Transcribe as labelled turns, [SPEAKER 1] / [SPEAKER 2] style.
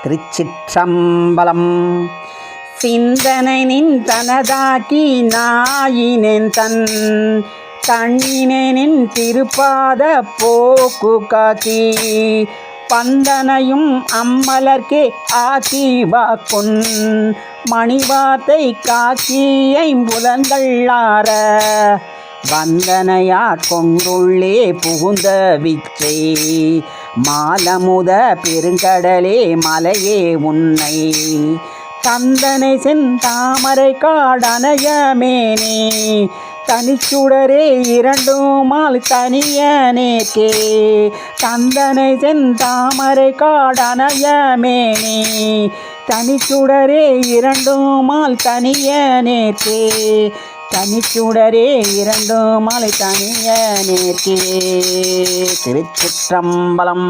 [SPEAKER 1] திருச்சிற்றம்பலம். சிந்தனை நின் தனதாக்கி நாயினேன் தன் கண்ணினேன் திருப்பாத போக்கு காக்கி பந்தனையும் அம்மலர்க்கே ஆக்கி வாக்குன் மணிவாத்தை காக்கி ஐம்புலன்கள்ளார வந்தனையாற் கொண்டுள்ளே புகுந்த விச்சை மாலமுத பெருங்கடலே மலையே உன்னை தந்தனை செந்தாமரை காடனையமேனே தனிச்சுடரே இரண்டுமால் தனியனேக்கே தந்தனை செந்தாமரை காடனையமேனே தனிச்சுடரே இரண்டுமால் தனியனேக்கே தனிச்சுடரே இரண்டுமால் தனியனேக்கே. திருச்சிற்றம்பலம்.